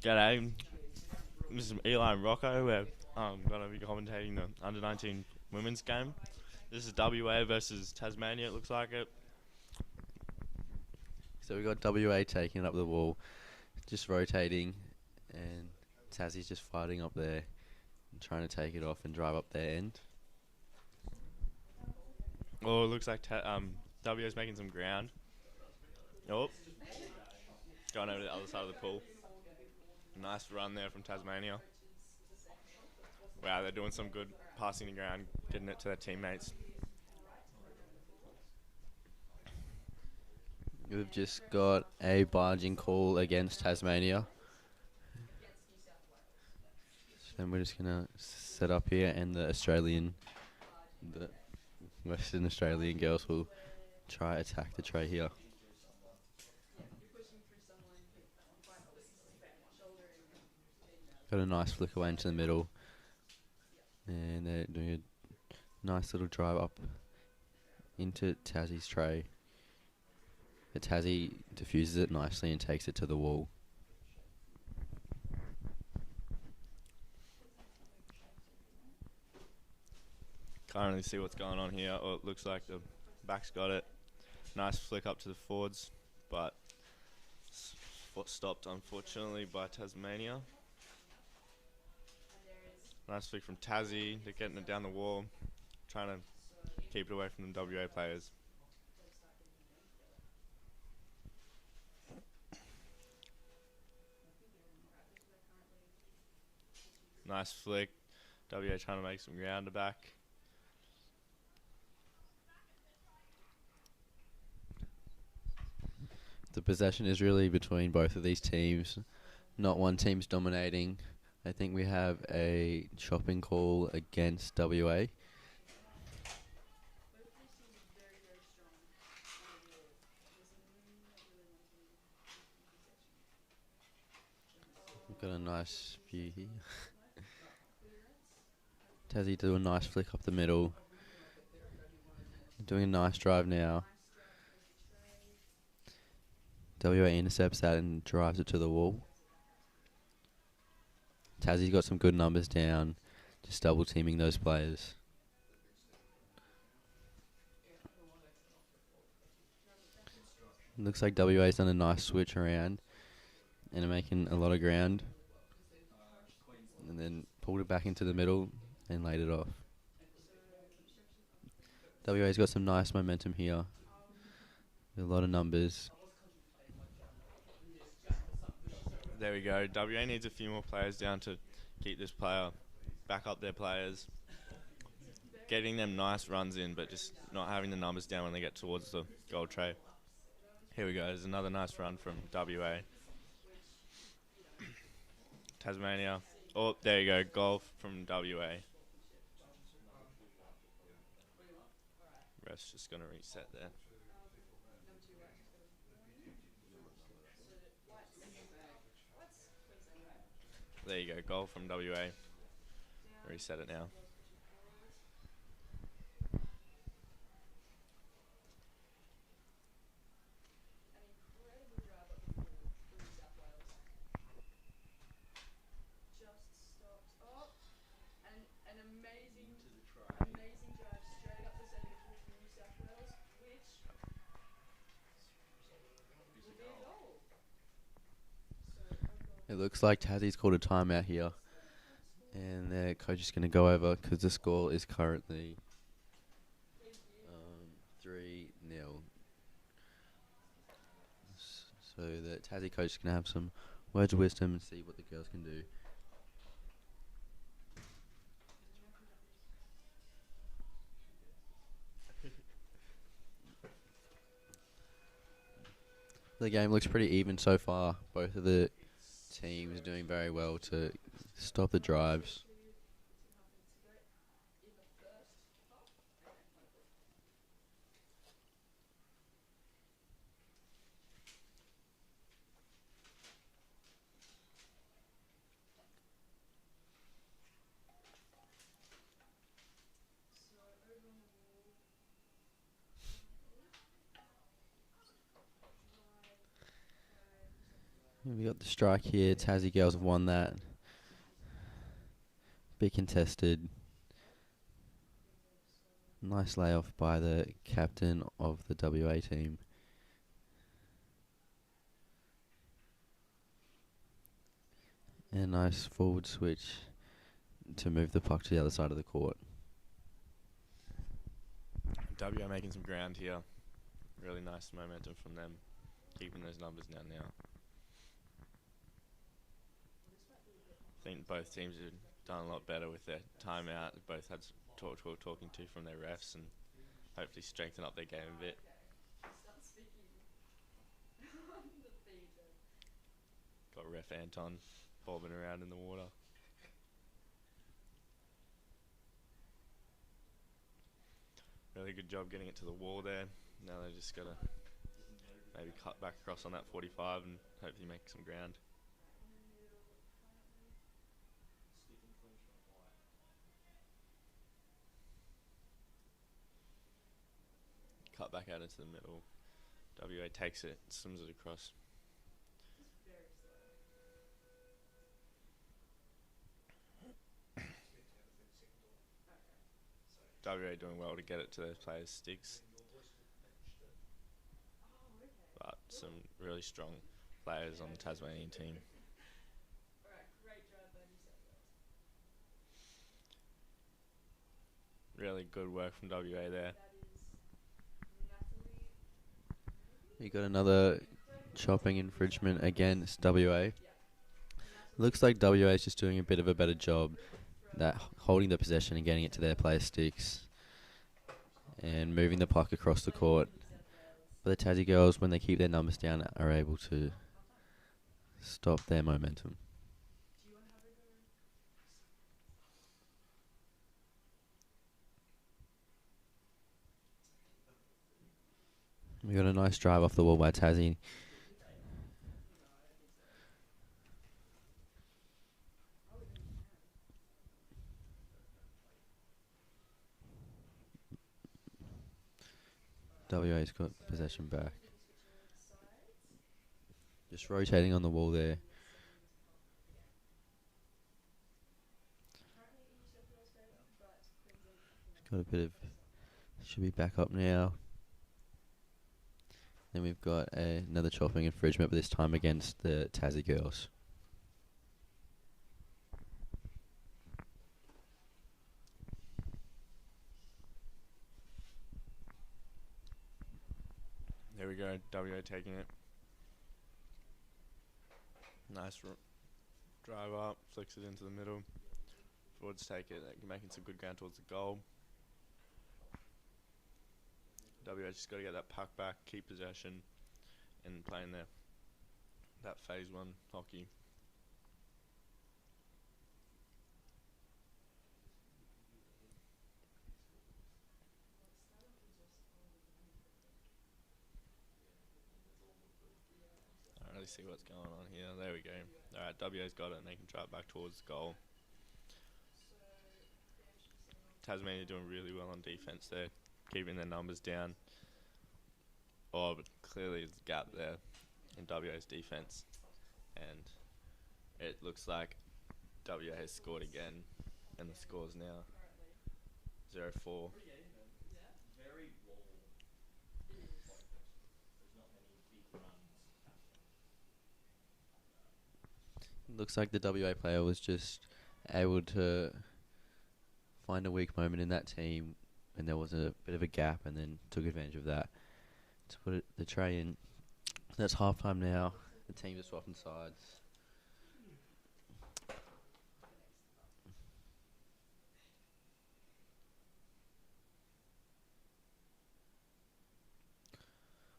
G'day, this is Eli and Rocco. We're going to be commentating the under 19 women's game. This is WA versus Tasmania, it looks like it. So we got WA taking up the wall, just rotating, and Tassie's just fighting up there and trying to take it off and drive up their end. Oh, it looks like WA's making some ground. Oh, going over to the other side of the pool. Nice run there from Tasmania. Wow, they're doing some good passing the ground, getting it to their teammates. We've just got a barging call against Tasmania. So then we're just going to set up here, and the Western Australian girls will try attack the tray here. Got a nice flick away into the middle, and they're doing a nice little drive up into Tassie's tray. But Tassie diffuses it nicely and takes it to the wall. Can't really see what's going on here. Oh, it looks like the back's got it. Nice flick up to the forwards, but stopped unfortunately by Tasmania. Nice flick from Tassie. They're getting it down the wall, trying to keep it away from the WA players. Nice flick. WA trying to make some ground back. The possession is really between both of these teams. Not one team's dominating. I think we have a chopping call against WA. We've got a nice view here. Tassie do a nice flick up the middle. Doing a nice drive now. WA intercepts that and drives it to the wall. Tassie's got some good numbers down, just double teaming those players. Looks like WA's done a nice switch around and are making a lot of ground. And then pulled it back into the middle and laid it off. WA's got some nice momentum here. A lot of numbers. There we go. WA needs a few more players down to keep this player back up their players. Getting them nice runs in, but just not having the numbers down when they get towards the goal tray. Here we go. There's another nice run from WA. Tasmania. Oh, there you go. Goal from WA. Ref's just going to reset there. There you go. Goal from WA. Reset it now. It looks like Tassie's called a timeout here. And their coach is going to go over because the score is currently 3-0. So the Tassie coach is going to have some words of wisdom and see what the girls can do. The game looks pretty even so far. Both of the teams doing very well to stop the drives. We got the strike here. Tassie girls have won that. Bit contested. Nice layoff by the captain of the WA team. And a nice forward switch to move the puck to the other side of the court. WA making some ground here. Really nice momentum from them, keeping those numbers down now. I think both teams have done a lot better with their timeout. Both had talking to from their refs and hopefully strengthen up their game a bit. Got ref Anton bobbing around in the water. Really good job getting it to the wall there. Now they just got to maybe cut back across on that 45 and hopefully make some ground. Cut back out into the middle. WA takes it, swims it across. WA doing well to get it to their players' sticks. But some really strong players on the Tasmanian team. Really good work from WA there. We got another chopping infringement against WA. Looks like WA is just doing a bit of a better job that holding the possession and getting it to their player sticks and moving the puck across the court. But the Tassie girls, when they keep their numbers down, are able to stop their momentum. We got a nice drive off the wall by Tassie. WA's got possession back. Just rotating on the wall there. Got a bit of... Should be back up now. Then we've got another chopping infringement, but this time against the Tassie girls. There we go, WA taking it. Nice drive up, flicks it into the middle. Forwards take it, they're making some good ground towards the goal. WA just got to get that puck back, keep possession, and playing that phase one hockey. I don't really see what's going on here. There we go. Alright, WA's got it and they can drive back towards the goal. Tasmania doing really well on defense there, keeping their numbers down. Oh, but clearly there's a gap there in WA's defense. And it looks like WA has scored again. And the score's now 0-4. Looks like the WA player was just able to find a weak moment in that team and there was a bit of a gap and then took advantage of that to put the tray in. That's halftime now. The teams are swapping sides.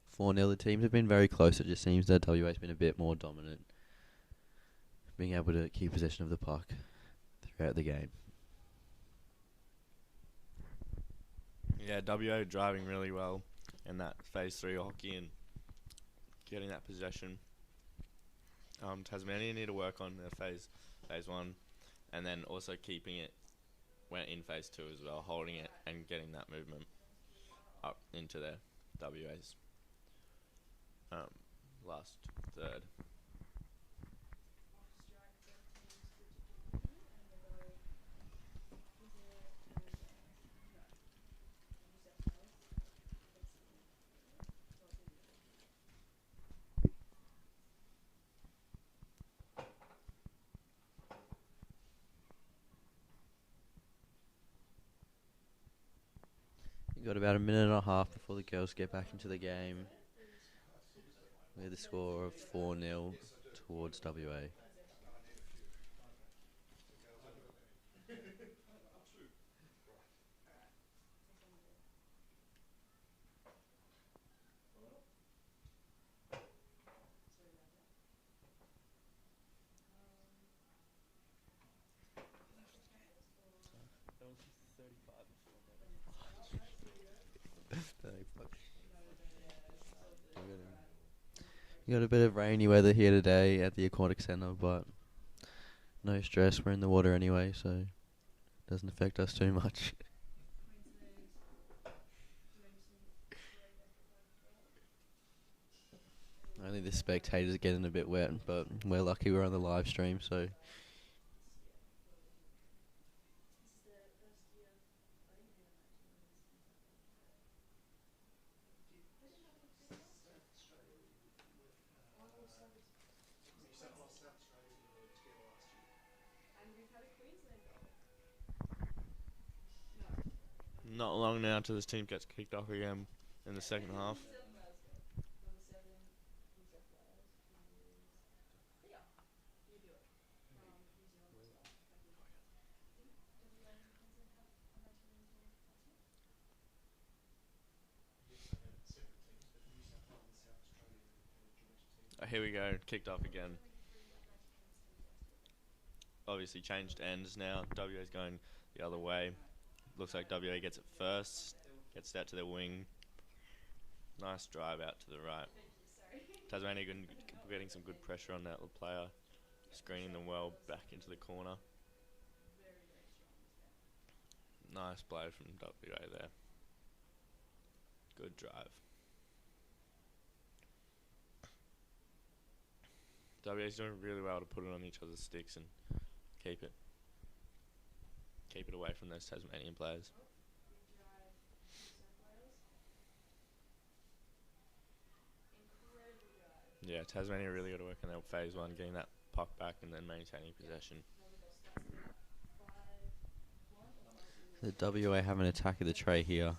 Four 0. The teams have been very close. It just seems that WA's been a bit more dominant, being able to keep possession of the puck throughout the game. Yeah, WA driving really well in that phase 3 hockey and getting that possession. Tasmania need to work on their phase 1 and then also keeping it when in phase 2 as well, holding it and getting that movement up into their WA's last third. We've got about a minute and a half before the girls get back into the game. With a score of 4-0 towards WA. We got a bit of rainy weather here today at the Aquatic Centre, but no stress. We're in the water anyway, so it doesn't affect us too much. Only the spectators are getting a bit wet, but we're lucky we're on the live stream, so. Not long now till this team gets kicked off again in the second half. Here we go, kicked off again. Obviously changed ends now. WA's going the other way. Looks like WA gets it first. Gets that to their wing. Nice drive out to the right. Tasmania getting some good pressure on that little player. Screening them well back into the corner. Nice play from WA there. Good drive. WA's doing really well to put it on each other's sticks and keep it away from those Tasmanian players. Yeah, Tasmania really got to work on their phase one, getting that puck back and then maintaining possession. The WA have an attack of the tray here.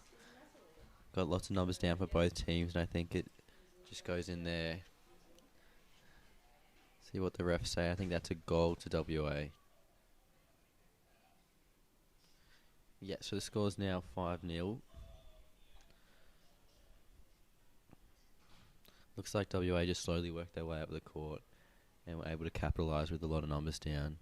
Got lots of numbers down for both teams, and I think it just goes in there. See what the refs say. I think that's a goal to WA. Yeah, so the score's now 5-0. Looks like WA just slowly worked their way up the court and were able to capitalise with a lot of numbers down.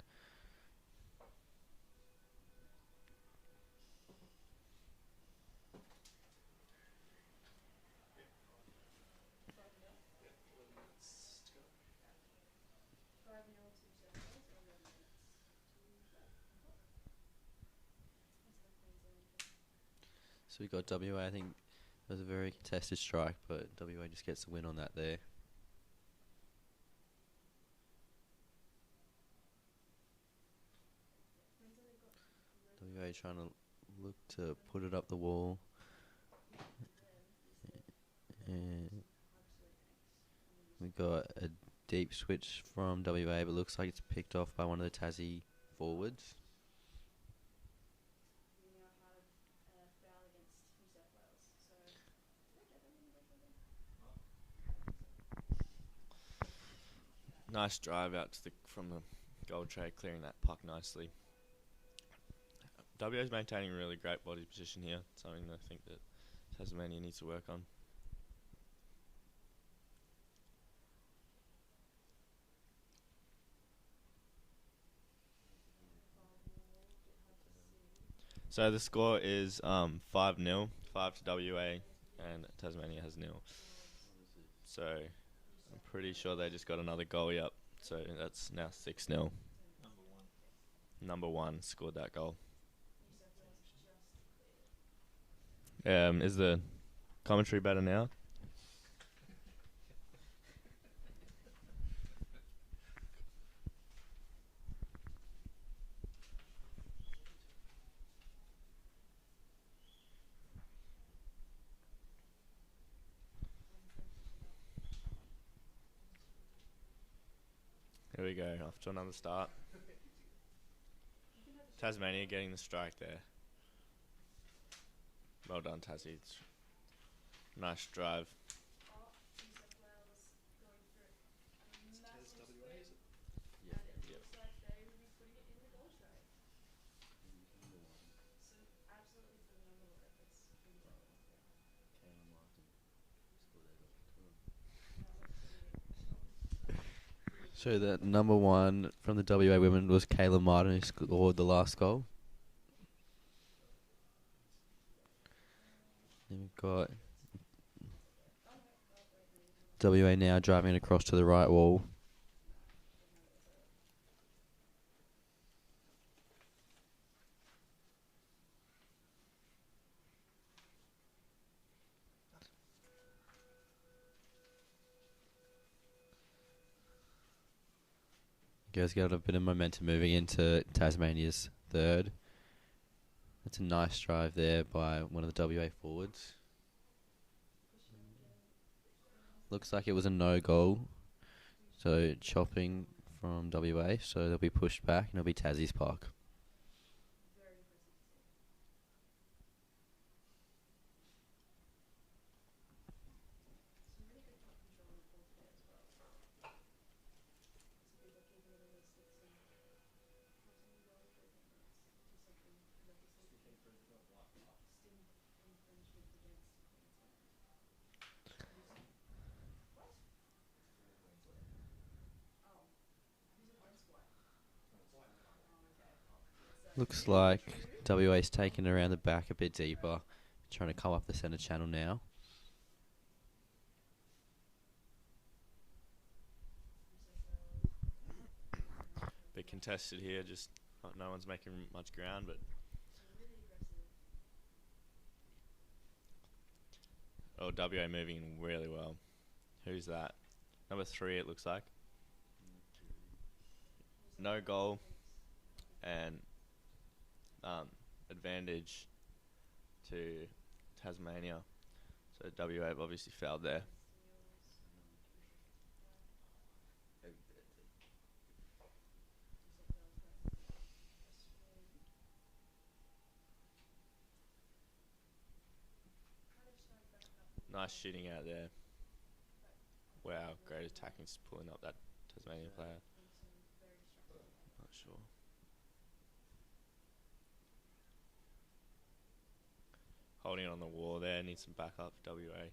So we got WA, I think it was a very contested strike, but WA just gets the win on that there. WA trying to look to put it up the wall. And we got a deep switch from WA, but looks like it's picked off by one of the Tassie forwards. Nice drive out to from the goal tray, clearing that puck nicely. WA's maintaining really great body position here, something that I think that Tasmania needs to work on. So the score is 5-0, 5 to WA, and Tasmania has 0. So I'm pretty sure they just got another goal up. So that's now 6-0. Number one scored that goal. Is the commentary better now? Here we go, off to another start. Tasmania getting the strike there. Well Well done, Tassie. Nice drive. So the number one from the WA women was Kayla Martin, who scored the last goal. Then we've got WA now driving it across to the right wall. Girls got a bit of momentum moving into Tasmania's third. That's a nice drive there by one of the WA forwards. Looks like it was a no goal. So chopping from WA, so they'll be pushed back and it'll be Tassie's park. Looks like WA's taking it around the back a bit deeper, trying to come up the centre channel now. Bit contested here, just no one's making much ground, but WA moving really well. Who's that? Number 3, it looks like. No goal and advantage to Tasmania. So WA have obviously failed there. Nice shooting out there. Wow, great attacking, pulling up that Tasmanian player. Not sure. Holding it on the wall there, needs some backup for WA.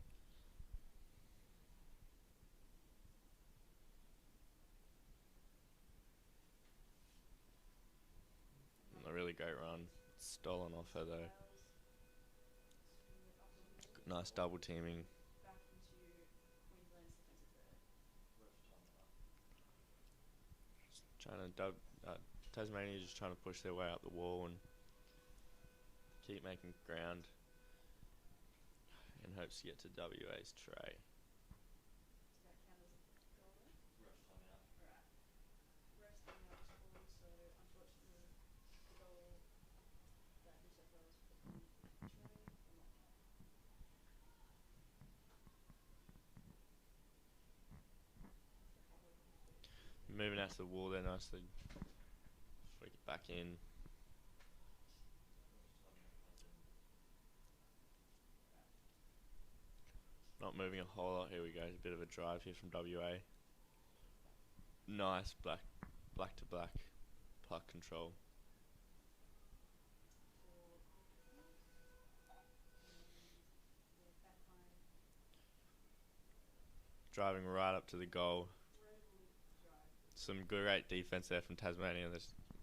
A really great run. Stolen off her though. Nice double teaming. Tasmania is just trying to push their way up the wall and keep making ground in hopes to get to WA's tray. Moving out to the wall there nicely. Flick it back in. Not moving a whole lot. Here we go. A bit of a drive here from WA. Nice black to black puck control. Driving right up to the goal. Some great defense there from Tasmania.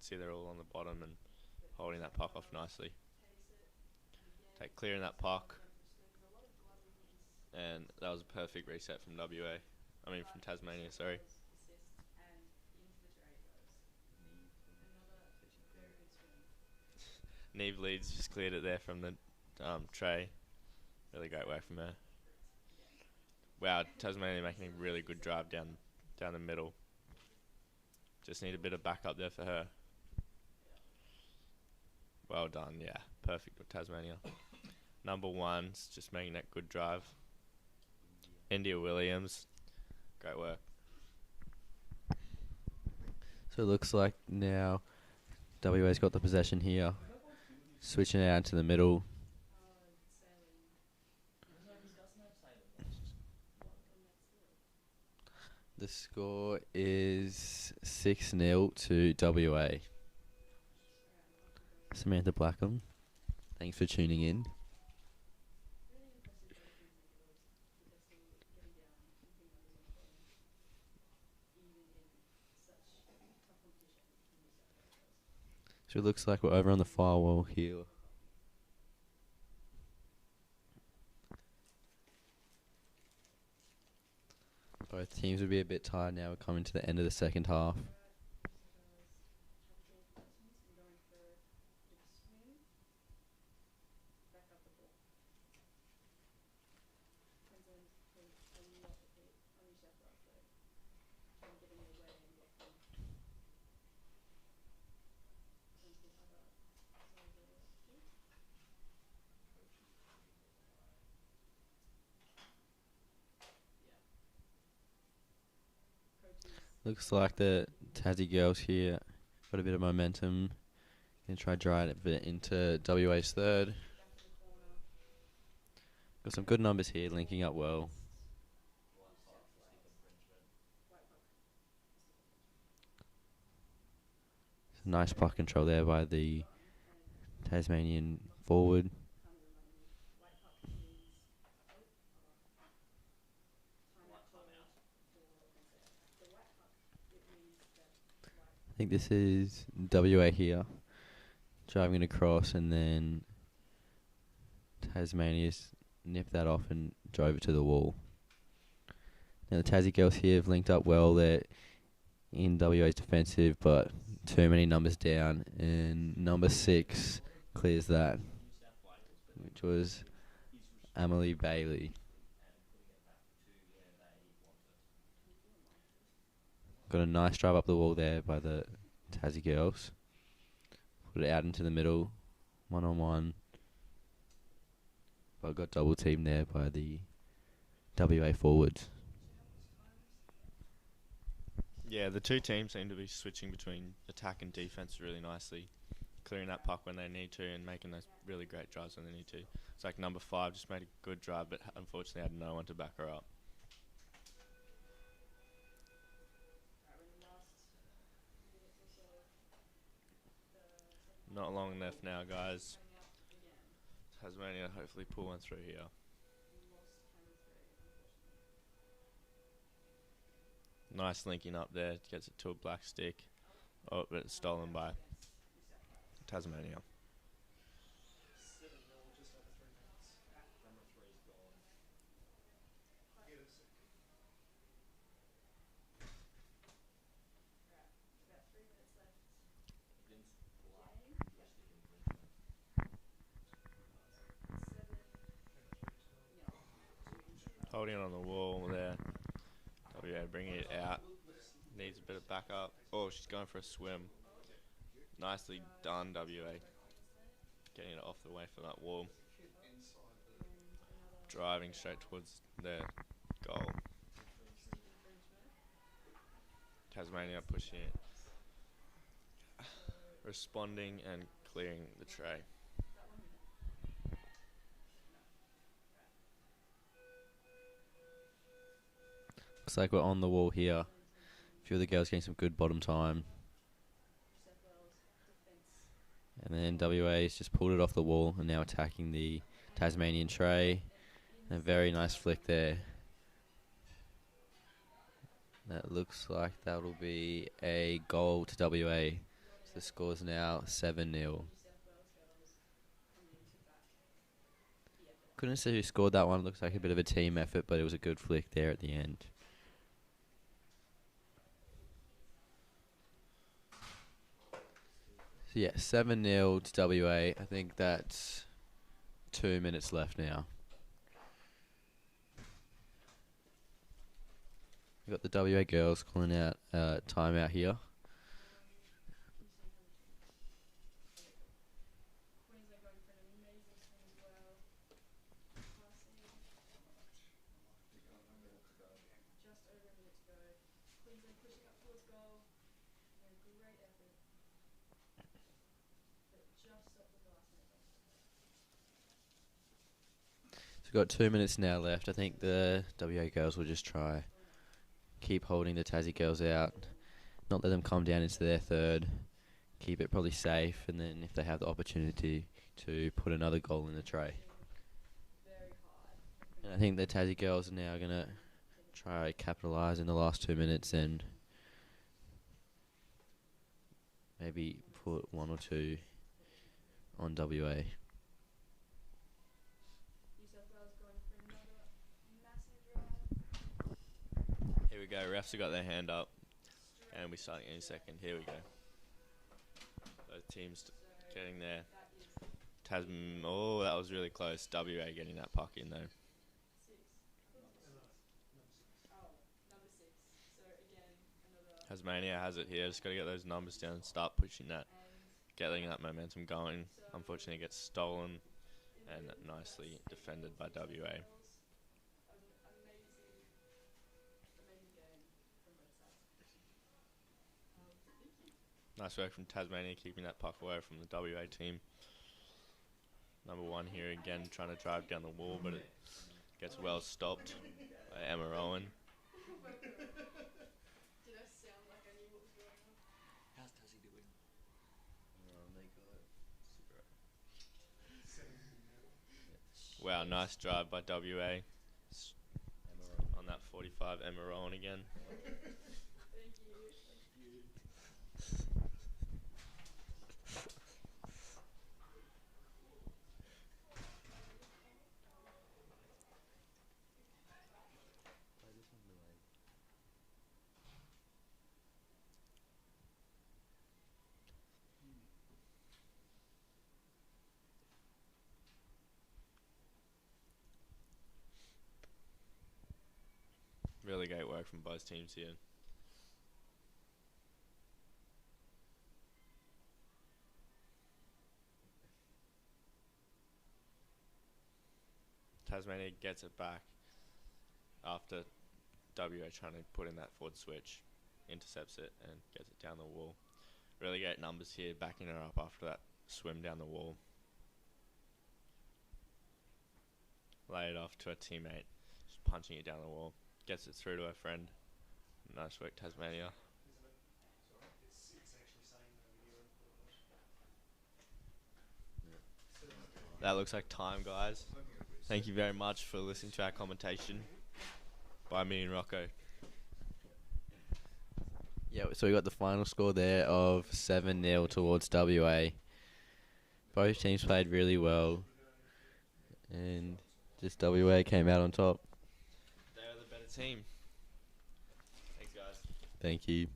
See they're all on the bottom and holding that puck off nicely. Clearing that puck. And that was a perfect reset from from Tasmania, sorry. Neve Leeds just cleared it there from the tray. Really great work from her. Wow, Tasmania making a really good drive down the middle. Just need a bit of backup there for her. Well done, yeah. Perfect with Tasmania. Number 1's just making that good drive. India Williams. Great work. So it looks like now WA's got the possession here. Switching it out to the middle. The score is 6-0 to WA. Samantha Blackham, thanks for tuning in. So it looks like we're over on the far wall here. Both teams will be a bit tired now. We're coming to the end of the second half. Looks like the Tassie girls here got a bit of momentum. Gonna try drive it a bit into WA's third. Got some good numbers here, linking up well. Nice puck control there by the Tasmanian forward. I think this is WA here. Driving it across, and then Tasmania's nipped that off and drove it to the wall. Now the Tassie girls here have linked up well. They're in WA's defensive, but too many numbers down, and number 6 clears that, which was Emily Bailey. Got a nice drive up the wall there by the Tassie girls. Put it out into the middle, 1-on-1. But got double teamed there by the WA forwards. Yeah, the two teams seem to be switching between attack and defense really nicely, clearing that puck when they need to and making those really great drives when they need to. It's like number 5 just made a good drive, but unfortunately had no one to back her up. Not long left now, guys. Tasmania hopefully pull one through here. Nice linking up there. Gets it to a black stick. Oh, but it's stolen by Tasmania. Holding on the wall there. WA bringing it out. Needs a bit of backup. Oh, she's going for a swim. Nicely done, WA. Getting it off the way for that wall. Driving straight towards their goal. Tasmania pushing it. Responding and clearing the tray. Looks like we're on the wall here. A few of the girls getting some good bottom time. And then WA's just pulled it off the wall and now attacking the Tasmanian tray. And a very nice flick there. That looks like that'll be a goal to WA. So the score's now 7-0. Couldn't see who scored that one. Looks like a bit of a team effort, but it was a good flick there at the end. So yeah, 7-0 to WA. I think that's 2 minutes left now. We've got the WA girls calling out timeout here. So we've got 2 minutes now left. I think the WA girls will just try keep holding the Tassie girls out, not let them come down into their third, keep it probably safe, and then if they have the opportunity to put another goal in the tray. And I think the Tassie girls are now going to try capitalise in the last 2 minutes and maybe put 1 or 2 on WA. Here we go. Refs have got their hand up, and we start in a second. Here we go. Both teams getting there. Oh, that was really close. WA getting that puck in though. Tasmania has it here. Just got to get those numbers down and start pushing that, getting that momentum going. Unfortunately, it gets stolen and nicely defended by WA. Nice work from Tasmania, keeping that puck away from the WA team. Number 1 here again, trying to drive down the wall, but it gets well stopped by Emma Rowan. How's Tassie doing? Wow, nice drive by WA. On that 45, Emma Rowan again. Really great work from both teams here. Tasmania gets it back after WA trying to put in that forward switch, intercepts it and gets it down the wall. Really great numbers here, backing her up after that swim down the wall. Lay it off to her teammate, just punching it down the wall. Gets it through to her friend. Nice work, Tasmania. That looks like time, guys. Thank you very much for listening to our commentation by me and Rocco. Yeah, so we got the final score there of 7-0 towards WA. Both teams played really well, and just WA came out on top. They're the better team. Thanks, guys. Thank you.